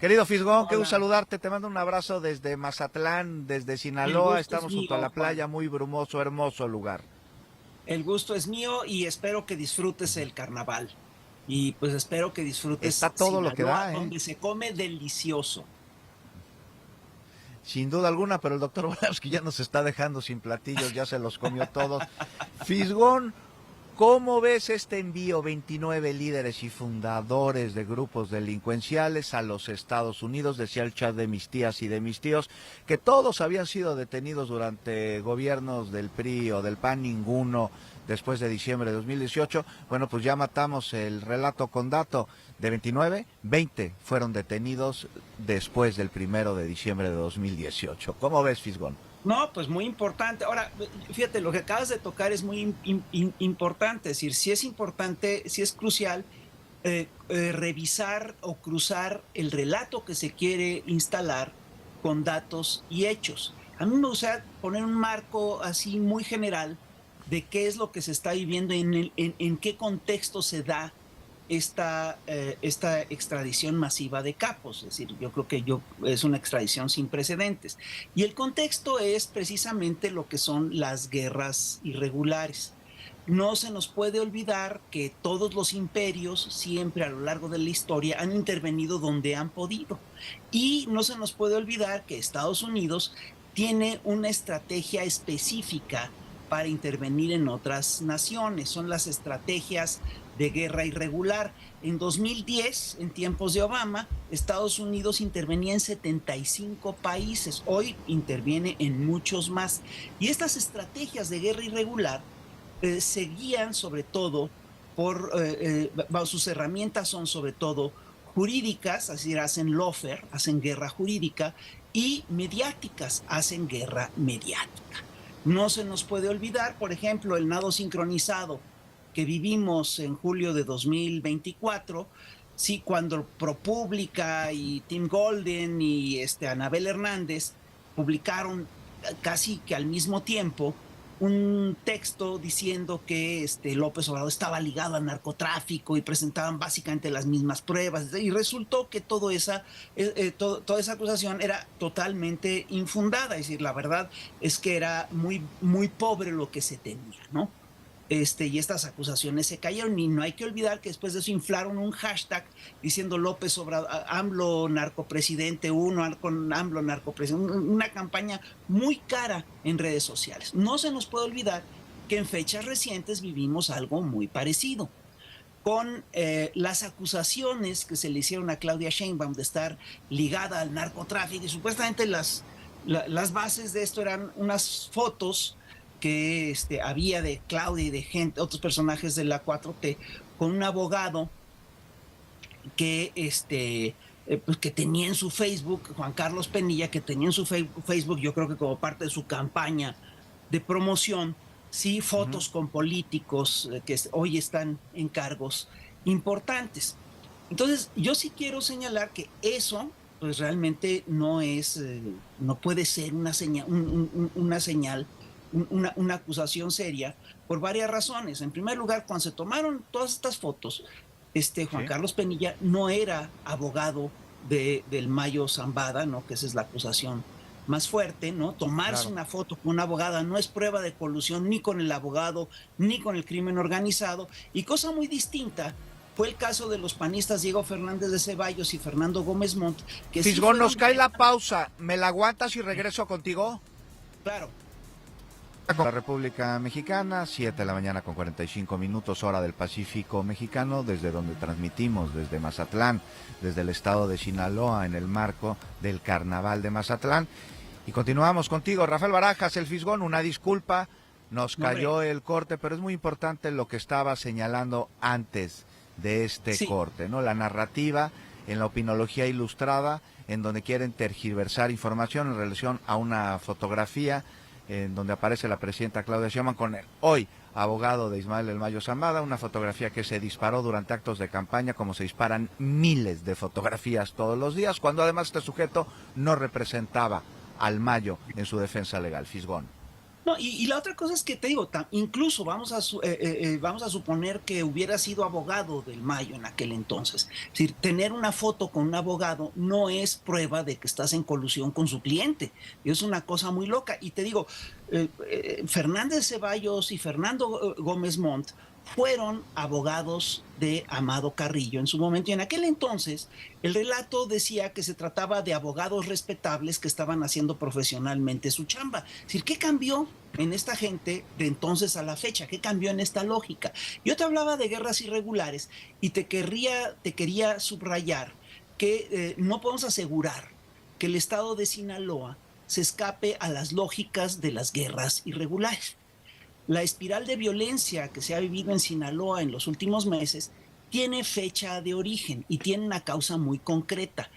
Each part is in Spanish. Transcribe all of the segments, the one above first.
Querido Fisgón, qué gusto Hola, saludarte, te mando un abrazo desde Mazatlán, desde el Sinaloa, gusto es estamos junto a mío, la Juan. playa, muy brumoso, hermoso lugar. El gusto es mío y espero que disfrutes el carnaval. Y pues espero que Está disfrutes todo lo que Sinaloa, da, ¿eh? donde se come delicioso. Sin duda alguna, pero el doctor Volowski ya nos está dejando sin platillos, ya se los comió todos. Fisgón, ¿cómo ves este envío 29 líderes y fundadores de grupos delincuenciales a los Estados Unidos? Decía el chat de mis tías y de mis tíos que todos habían sido detenidos durante gobiernos del PRI o del PAN, ninguno después de diciembre de 2018. Bueno, pues ya matamos el relato con dato de 29, 20 fueron detenidos después del 1 de diciembre de 2018. ¿Cómo ves, Fisgón? No, pues muy importante. Ahora, fíjate, lo que acabas de tocar es muy importante. Es decir, si es importante, si es crucial revisar o cruzar el relato que se quiere instalar con datos y hechos. A mí me gustaría poner un marco así muy general de qué es lo que se está viviendo, en qué contexto se da esta extradición masiva de capos. Es decir, yo creo que es una extradición sin precedentes. Y el contexto es precisamente lo que son las guerras irregulares. No se nos puede olvidar que todos los imperios siempre a lo largo de la historia han intervenido donde han podido. Y no se nos puede olvidar que Estados Unidos tiene una estrategia específica para intervenir en otras naciones. Son las estrategias de guerra irregular. En 2010, en tiempos de Obama, Estados Unidos intervenía en 75 países. Hoy interviene en muchos más. Y estas estrategias de guerra irregular se guían sobre todo sus herramientas son sobre todo jurídicas, así hacen lawfare, hacen guerra jurídica, y mediáticas, hacen guerra mediática. No se nos puede olvidar, por ejemplo, el nado sincronizado que vivimos en julio de 2024, sí, cuando ProPublica y Tim Golden y Anabel Hernández publicaron casi que al mismo tiempo un texto diciendo que López Obrador estaba ligado al narcotráfico y presentaban básicamente las mismas pruebas, y resultó que toda esa acusación era totalmente infundada. Es decir, la verdad es que era muy, muy pobre lo que se tenía, ¿no? Y estas acusaciones se cayeron, y no hay que olvidar que después de eso inflaron un hashtag diciendo López Obrador, AMLO narcopresidente 1, con AMLO narcopresidente, una campaña muy cara en redes sociales. No se nos puede olvidar que en fechas recientes vivimos algo muy parecido con las acusaciones que se le hicieron a Claudia Sheinbaum de estar ligada al narcotráfico, y supuestamente las bases de esto eran unas fotos que había de Claudia y de gente, otros personajes de la 4T, con un abogado que, pues que tenía en su Facebook, Juan Carlos Penilla, que tenía en su Facebook, yo creo que como parte de su campaña de promoción, sí, Uh -huh. fotos con políticos que hoy están en cargos importantes. Entonces, yo sí quiero señalar que eso, pues realmente no puede ser una señal, una acusación seria, por varias razones. En primer lugar, cuando se tomaron todas estas fotos, Juan Sí, Carlos Penilla no era abogado del Mayo Zambada, ¿no? Que esa es la acusación más fuerte, ¿no? Tomarse claro. una foto con una abogada no es prueba de colusión ni con el abogado ni con el crimen organizado. Y cosa muy distinta fue el caso de los panistas Diego Fernández de Ceballos y Fernando Gómez Montt, que sí Fisgón, fueron nos cae la directamente. pausa. ¿Me la aguantas y regreso contigo? Claro. La República Mexicana, 7 de la mañana con 45 minutos, hora del Pacífico Mexicano, desde donde transmitimos desde Mazatlán, desde el estado de Sinaloa, en el marco del Carnaval de Mazatlán. Y continuamos contigo, Rafael Barajas, el Fisgón, una disculpa, nos No, hombre. cayó el corte, pero es muy importante lo que estaba señalando antes de este Sí. corte, ¿no? La narrativa en la opinología ilustrada, en donde quieren tergiversar información en relación a una fotografía en donde aparece la presidenta Claudia Sheinbaum con el hoy abogado de Ismael El Mayo Zambada, una fotografía que se disparó durante actos de campaña, como se disparan miles de fotografías todos los días, cuando además este sujeto no representaba al Mayo en su defensa legal. Fisgón. No, y la otra cosa es que te digo, incluso vamos a suponer que hubiera sido abogado del Mayo en aquel entonces. Es decir, tener una foto con un abogado no es prueba de que estás en colusión con su cliente. Es una cosa muy loca. Y te digo, Fernández Ceballos y Fernando Gómez Montt fueron abogados de Amado Carrillo en su momento. Y en aquel entonces el relato decía que se trataba de abogados respetables que estaban haciendo profesionalmente su chamba. Es decir, ¿qué cambió en esta gente de entonces a la fecha? ¿Qué cambió en esta lógica? Yo te hablaba de guerras irregulares y te quería subrayar que no podemos asegurar que el estado de Sinaloa se escape a las lógicas de las guerras irregulares. La espiral de violencia que se ha vivido en Sinaloa en los últimos meses tiene fecha de origen y tiene una causa muy concreta.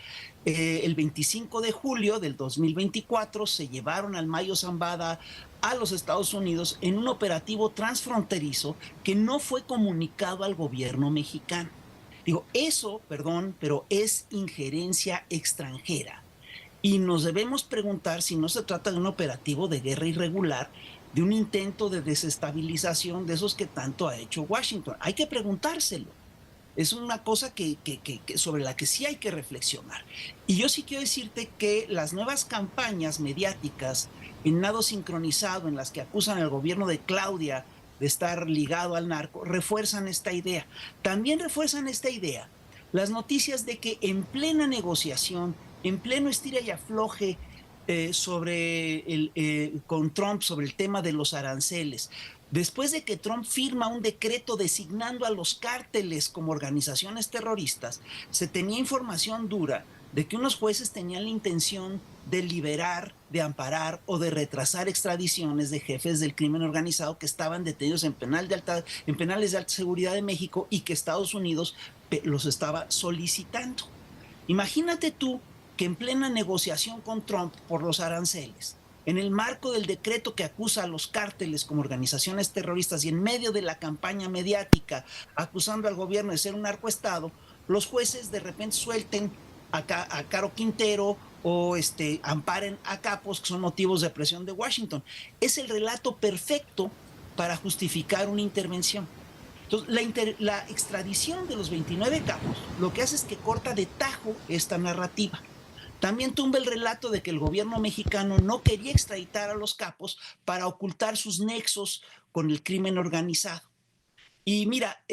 El 25 de julio del 2024 se llevaron al Mayo Zambada a los Estados Unidos en un operativo transfronterizo que no fue comunicado al gobierno mexicano. Digo, eso, perdón, pero es injerencia extranjera. Y nos debemos preguntar si no se trata de un operativo de guerra irregular, de un intento de desestabilización de esos que tanto ha hecho Washington. Hay que preguntárselo. Es una cosa sobre la que sí hay que reflexionar. Y yo sí quiero decirte que las nuevas campañas mediáticas en nado sincronizado, en las que acusan al gobierno de Claudia de estar ligado al narco, refuerzan esta idea. También refuerzan esta idea las noticias de que en plena negociación, en pleno estira y afloje con Trump sobre el tema de los aranceles, después de que Trump firma un decreto designando a los cárteles como organizaciones terroristas, se tenía información dura de que unos jueces tenían la intención de liberar, de amparar o de retrasar extradiciones de jefes del crimen organizado que estaban detenidos en penales de alta seguridad de México y que Estados Unidos los estaba solicitando. Imagínate tú que en plena negociación con Trump por los aranceles, en el marco del decreto que acusa a los cárteles como organizaciones terroristas y en medio de la campaña mediática acusando al gobierno de ser un narcoestado, los jueces de repente suelten a Caro Quintero o amparen a capos que son motivos de presión de Washington. Es el relato perfecto para justificar una intervención. Entonces, la extradición de los 29 capos lo que hace es que corta de tajo esta narrativa. También tumba el relato de que el gobierno mexicano no quería extraditar a los capos para ocultar sus nexos con el crimen organizado. Y mira,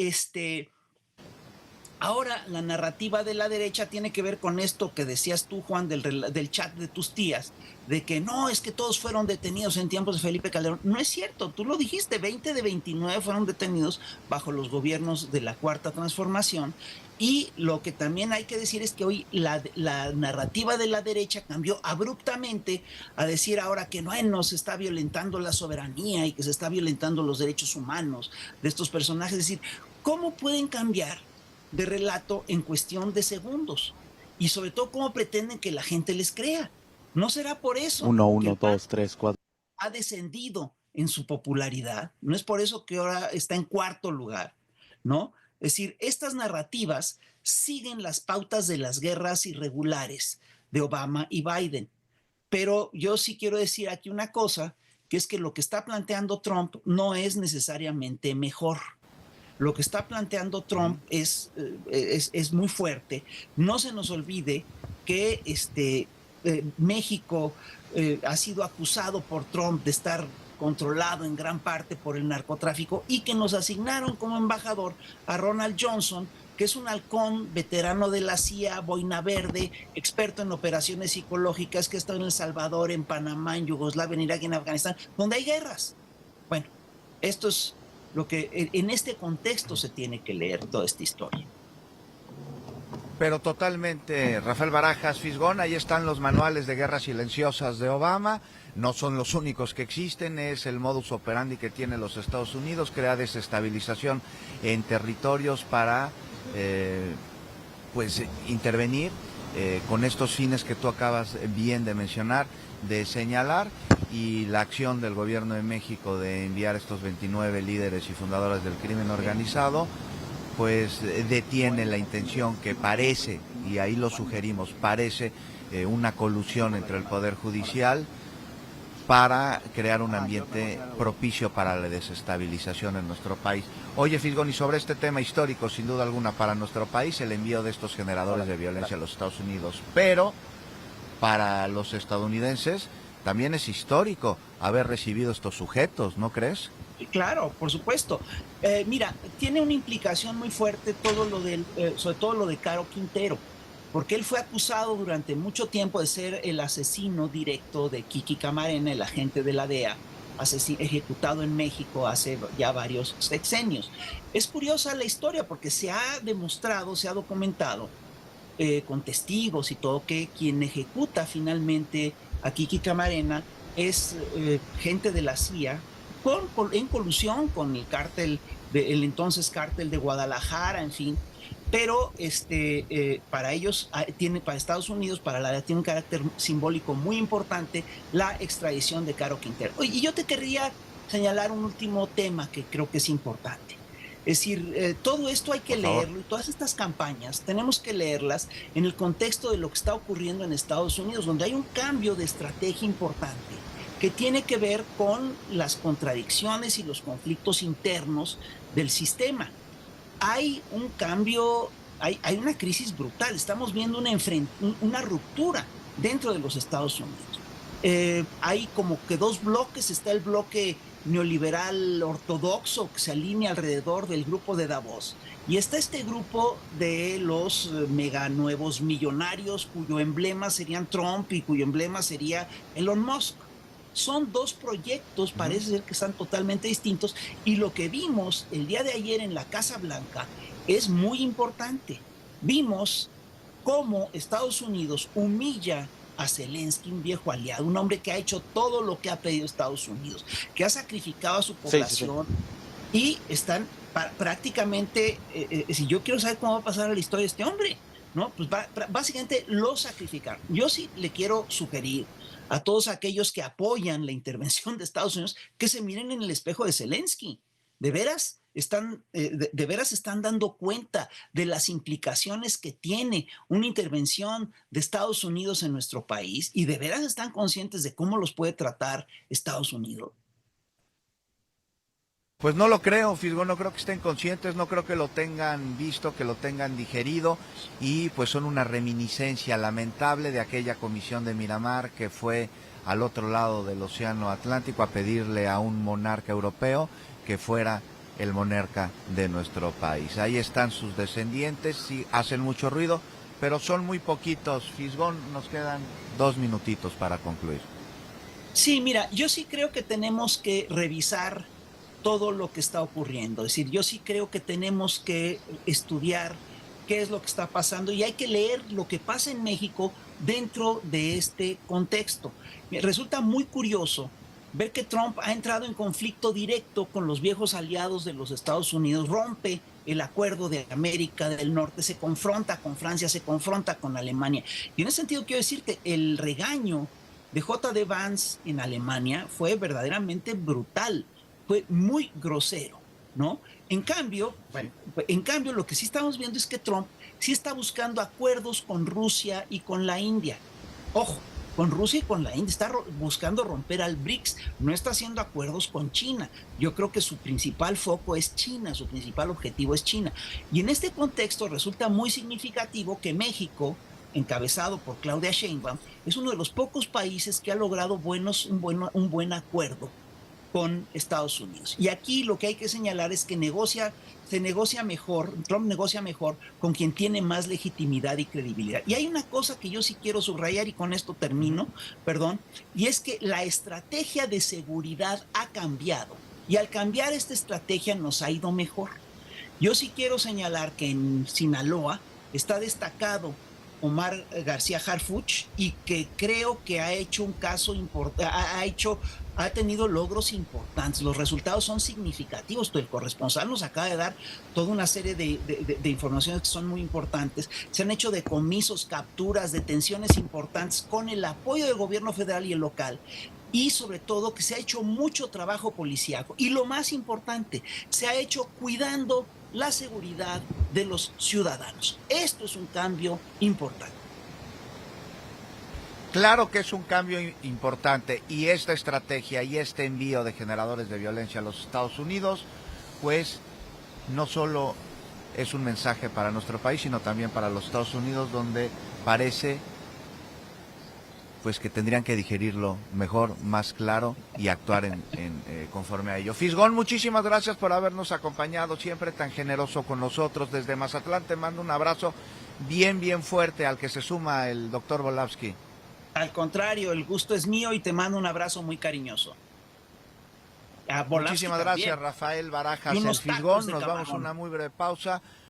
ahora la narrativa de la derecha tiene que ver con esto que decías tú, Juan, del chat de tus tías, de que no, es que todos fueron detenidos en tiempos de Felipe Calderón. No es cierto, tú lo dijiste, 20 de 29 fueron detenidos bajo los gobiernos de la Cuarta Transformación. Y lo que también hay que decir es que hoy la narrativa de la derecha cambió abruptamente a decir ahora que no se está violentando la soberanía y que se está violentando los derechos humanos de estos personajes. Es decir, ¿cómo pueden cambiar de relato en cuestión de segundos? Y sobre todo, ¿cómo pretenden que la gente les crea? ¿No será por eso 1, 2, 3, 4. ha descendido en su popularidad? ¿No es por eso que ahora está en cuarto lugar? ¿No? Es decir, estas narrativas siguen las pautas de las guerras irregulares de Obama y Biden. Pero yo sí quiero decir aquí una cosa, que es que lo que está planteando Trump no es necesariamente mejor. Lo que está planteando Trump es muy fuerte. No se nos olvide que México ha sido acusado por Trump de estar controlado en gran parte por el narcotráfico y que nos asignaron como embajador a Ronald Johnson, que es un halcón veterano de la CIA, boina verde, experto en operaciones psicológicas, que ha estado en El Salvador, en Panamá, en Yugoslavia, en Irak y en Afganistán, donde hay guerras. Bueno, esto es lo que en este contexto se tiene que leer toda esta historia. Pero totalmente, Rafael Barajas, Fisgón, ahí están los manuales de guerras silenciosas de Obama, no son los únicos que existen, es el modus operandi que tienen los Estados Unidos, crear desestabilización en territorios para intervenir con estos fines que tú acabas bien de mencionar, de señalar, y la acción del gobierno de México de enviar estos 29 líderes y fundadores del crimen organizado, pues detiene la intención que parece, y ahí lo sugerimos, parece una colusión entre el Poder Judicial para crear un ambiente propicio para la desestabilización en nuestro país. Oye, Fisgón, y sobre este tema histórico, sin duda alguna, para nuestro país, el envío de estos generadores de violencia a los Estados Unidos, pero para los estadounidenses también es histórico haber recibido estos sujetos, ¿no crees? Claro, por supuesto. Mira, tiene una implicación muy fuerte todo lo del, sobre todo lo de Caro Quintero, porque él fue acusado durante mucho tiempo de ser el asesino directo de Kiki Camarena, el agente de la DEA, ejecutado en México hace ya varios sexenios. Es curiosa la historia porque se ha demostrado, se ha documentado con testigos y todo que quien ejecuta finalmente a Kiki Camarena es gente de la CIA en colusión con el cártel, el entonces cártel de Guadalajara, en fin. Pero para ellos, para Estados Unidos, para la DEA, tiene un carácter simbólico muy importante la extradición de Caro Quintero. Y yo te querría señalar un último tema que creo que es importante. Es decir, todo esto hay que leerlo y todas estas campañas tenemos que leerlas en el contexto de lo que está ocurriendo en Estados Unidos, donde hay un cambio de estrategia importante que tiene que ver con las contradicciones y los conflictos internos del sistema. Hay un cambio, hay una crisis brutal, estamos viendo una ruptura dentro de los Estados Unidos. Hay como que dos bloques, está el bloque neoliberal ortodoxo que se alinea alrededor del grupo de Davos y está este grupo de los mega nuevos millonarios cuyo emblema serían Trump y cuyo emblema sería Elon Musk. Son dos proyectos, parece ser que están totalmente distintos, y lo que vimos el día de ayer en la Casa Blanca es muy importante. Vimos cómo Estados Unidos humilla a Zelensky, un viejo aliado, un hombre que ha hecho todo lo que ha pedido Estados Unidos, que ha sacrificado a su población, y están prácticamente, si yo quiero saber cómo va a pasar la historia de este hombre, ¿no? Pues básicamente lo sacrificaron. Yo sí le quiero sugerir a todos aquellos que apoyan la intervención de Estados Unidos que se miren en el espejo de Zelensky. De veras de veras están dando cuenta de las implicaciones que tiene una intervención de Estados Unidos en nuestro país y de veras están conscientes de cómo los puede tratar Estados Unidos. Pues no lo creo, Fisgón, no creo que estén conscientes, no creo que lo tengan visto, que lo tengan digerido, y pues son una reminiscencia lamentable de aquella comisión de Miramar que fue al otro lado del Océano Atlántico a pedirle a un monarca europeo que fuera el monarca de nuestro país. Ahí están sus descendientes, sí hacen mucho ruido, pero son muy poquitos. Fisgón, nos quedan 2 minutitos para concluir. Sí, mira, yo sí creo que tenemos que revisar todo lo que está ocurriendo. Es decir, yo sí creo que tenemos que estudiar qué es lo que está pasando y hay que leer lo que pasa en México dentro de este contexto. Resulta muy curioso ver que Trump ha entrado en conflicto directo con los viejos aliados de los Estados Unidos, rompe el acuerdo de América del Norte, se confronta con Francia, se confronta con Alemania. Y en ese sentido quiero decir que el regaño de J.D. Vance en Alemania fue verdaderamente brutal. Fue muy grosero, ¿no? En cambio, lo que sí estamos viendo es que Trump sí está buscando acuerdos con Rusia y con la India. Ojo, con Rusia y con la India, está buscando romper al BRICS, no está haciendo acuerdos con China. Yo creo que su principal foco es China, su principal objetivo es China. Y en este contexto resulta muy significativo que México, encabezado por Claudia Sheinbaum, es uno de los pocos países que ha logrado un buen acuerdo con Estados Unidos. Y aquí lo que hay que señalar es que se negocia mejor, Trump negocia mejor con quien tiene más legitimidad y credibilidad. Y hay una cosa que yo sí quiero subrayar y con esto termino, perdón, y es que la estrategia de seguridad ha cambiado. Y al cambiar esta estrategia nos ha ido mejor. Yo sí quiero señalar que en Sinaloa está destacado Omar García Harfuch y que creo que ha hecho un caso importante, ha tenido logros importantes, los resultados son significativos. El corresponsal nos acaba de dar toda una serie de informaciones que son muy importantes. Se han hecho decomisos, capturas, detenciones importantes con el apoyo del gobierno federal y el local. Y sobre todo que se ha hecho mucho trabajo policíaco. Y lo más importante, se ha hecho cuidando la seguridad de los ciudadanos. Esto es un cambio importante. Claro que es un cambio importante y esta estrategia y este envío de generadores de violencia a los Estados Unidos, pues no solo es un mensaje para nuestro país, sino también para los Estados Unidos, donde parece pues que tendrían que digerirlo mejor, más claro y actuar conforme a ello. Fisgón, muchísimas gracias por habernos acompañado, siempre tan generoso con nosotros. Desde Mazatlán te mando un abrazo bien fuerte, al que se suma el doctor Volavsky. Al contrario, el gusto es mío y te mando un abrazo muy cariñoso. Muchísimas gracias, Rafael Barajas, el Fisgón. Nos vamos a una muy breve pausa.